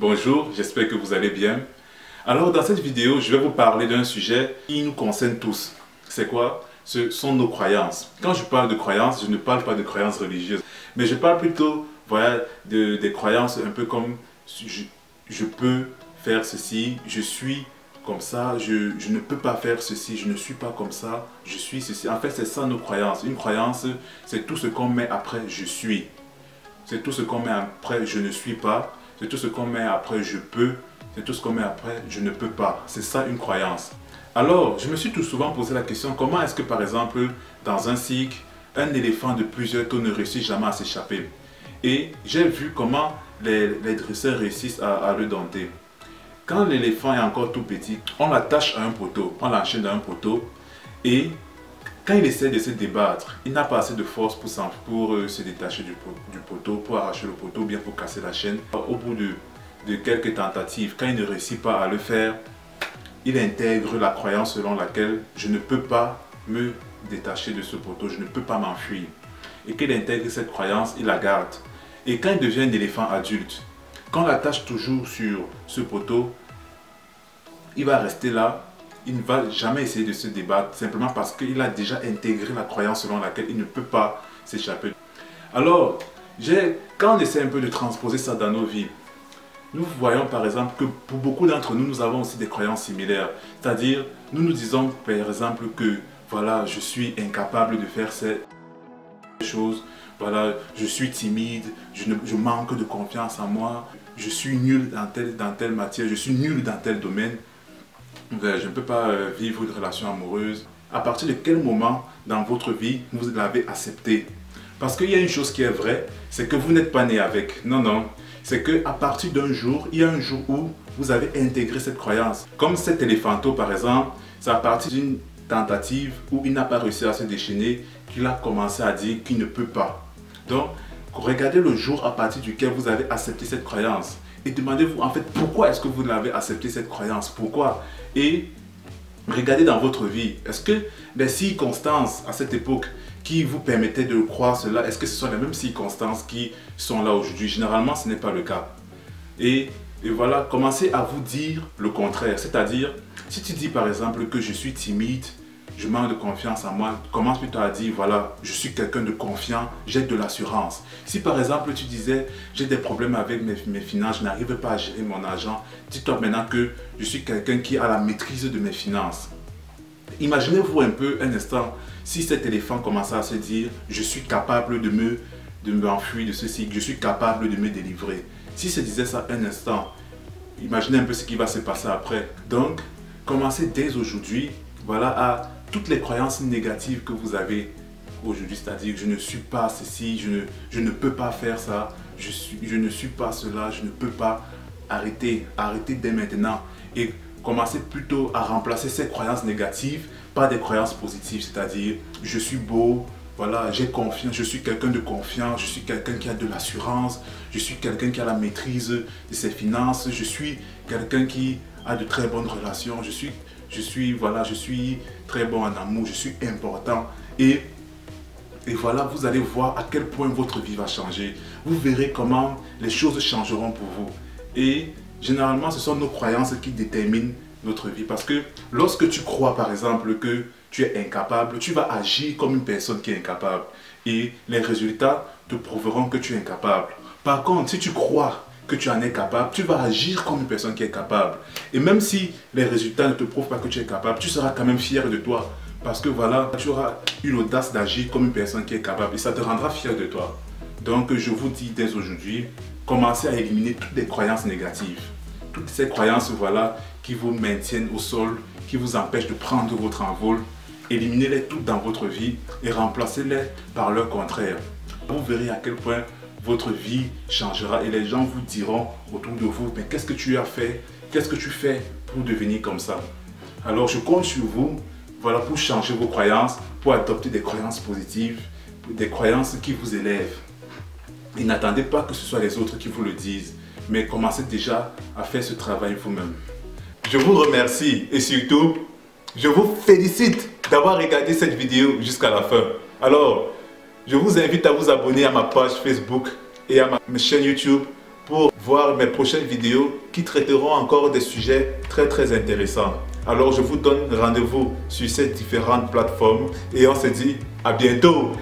Bonjour, j'espère que vous allez bien. Alors dans cette vidéo, je vais vous parler d'un sujet qui nous concerne tous. C'est quoi? Ce sont nos croyances. Quand je parle de croyances, je ne parle pas de croyances religieuses, mais je parle plutôt voilà, des croyances un peu comme je peux faire ceci, je suis comme ça, je ne peux pas faire ceci, je ne suis pas comme ça, je suis ceci. En fait, c'est ça nos croyances. Une croyance, c'est tout ce qu'on met après je suis. C'est tout ce qu'on met après je ne suis pas. C'est tout ce qu'on met après je peux. C'est tout ce qu'on met après je ne peux pas. C'est ça une croyance. Alors, je me suis tout souvent posé la question, comment est-ce que par exemple, dans un cirque, un éléphant de plusieurs tonnes ne réussit jamais à s'échapper? Et j'ai vu comment les dresseurs réussissent à le dompter. Quand l'éléphant est encore tout petit, on l'attache à un poteau, on l'enchaîne à un poteau et quand il essaie de se débattre, il n'a pas assez de force pour se détacher du poteau, pour arracher le poteau, ou bien pour casser la chaîne. Au bout de quelques tentatives, quand il ne réussit pas à le faire, il intègre la croyance selon laquelle je ne peux pas me détacher de ce poteau, je ne peux pas m'enfuir. Et qu'il intègre cette croyance, il la garde. Et quand il devient un éléphant adulte, quand on l'attache toujours sur ce poteau, il va rester là. Il ne va jamais essayer de se débattre simplement parce qu'il a déjà intégré la croyance selon laquelle il ne peut pas s'échapper. Alors, quand on essaie un peu de transposer ça dans nos vies, nous voyons par exemple que pour beaucoup d'entre nous, nous avons aussi des croyances similaires. C'est-à-dire, nous nous disons par exemple que voilà, je suis incapable de faire ces choses, voilà, je suis timide, je manque de confiance en moi, je suis nul dans telle matière, je suis nul dans tel domaine. Je ne peux pas vivre une relation amoureuse. À partir de quel moment dans votre vie vous l'avez accepté? Parce qu'il y a une chose qui est vraie, c'est que vous n'êtes pas né avec. Non, non. C'est qu'à partir d'un jour, il y a un jour où vous avez intégré cette croyance. Comme cet éléphanteau par exemple, c'est à partir d'une tentative où il n'a pas réussi à se déchaîner qu'il a commencé à dire qu'il ne peut pas. Donc, regardez le jour à partir duquel vous avez accepté cette croyance. Et demandez-vous en fait pourquoi est-ce que vous l'avez accepté cette croyance, pourquoi? Et regardez dans votre vie, est-ce que les circonstances à cette époque qui vous permettaient de croire cela, est-ce que ce sont les mêmes circonstances qui sont là aujourd'hui? Généralement ce n'est pas le cas. Et voilà, commencez à vous dire le contraire, c'est-à-dire si tu dis par exemple que je suis timide, je manque de confiance en moi, commence plutôt à dire voilà, je suis quelqu'un de confiant, j'ai de l'assurance. Si par exemple tu disais j'ai des problèmes avec mes finances, je n'arrive pas à gérer mon argent, dis-toi maintenant que je suis quelqu'un qui a la maîtrise de mes finances. Imaginez-vous un peu un instant si cet éléphant commençait à se dire je suis capable de m'enfuir de ceci, je suis capable de me délivrer. S'il se disait ça un instant, imaginez un peu ce qui va se passer après. Donc, commencez dès aujourd'hui, voilà, à toutes les croyances négatives que vous avez aujourd'hui, c'est-à-dire je ne suis pas ceci, je ne peux pas faire ça, je ne suis pas cela, je ne peux pas, arrêter dès maintenant et commencez plutôt à remplacer ces croyances négatives par des croyances positives, c'est-à-dire je suis beau, voilà, j'ai confiance, je suis quelqu'un de confiant, je suis quelqu'un qui a de l'assurance, je suis quelqu'un qui a la maîtrise de ses finances, je suis quelqu'un qui a de très bonnes relations, je suis très bon en amour, je suis important. Et voilà, vous allez voir à quel point votre vie va changer. Vous verrez comment les choses changeront pour vous. Et généralement, ce sont nos croyances qui déterminent notre vie. Parce que lorsque tu crois, par exemple, que tu es incapable, tu vas agir comme une personne qui est incapable. Et les résultats te prouveront que tu es incapable. Par contre, si tu crois que tu en es capable, tu vas agir comme une personne qui est capable. Et même si les résultats ne te prouvent pas que tu es capable, tu seras quand même fier de toi. Parce que voilà, tu auras eu l'audace d'agir comme une personne qui est capable et ça te rendra fier de toi. Donc je vous dis dès aujourd'hui, commencez à éliminer toutes les croyances négatives. Toutes ces croyances voilà, qui vous maintiennent au sol, qui vous empêchent de prendre votre envol. Éliminez-les toutes dans votre vie et remplacez-les par leur contraire. Vous verrez à quel point votre vie changera et les gens vous diront autour de vous, mais qu'est-ce que tu as fait? Qu'est-ce que tu fais pour devenir comme ça? Alors je compte sur vous, voilà, pour changer vos croyances, pour adopter des croyances positives, des croyances qui vous élèvent. Et n'attendez pas que ce soit les autres qui vous le disent, mais commencez déjà à faire ce travail vous-même. Je vous remercie et surtout, je vous félicite d'avoir regardé cette vidéo jusqu'à la fin. Alors, je vous invite à vous abonner à ma page Facebook et à ma chaîne YouTube pour voir mes prochaines vidéos qui traiteront encore des sujets très intéressants. Alors je vous donne rendez-vous sur ces différentes plateformes et on se dit à bientôt.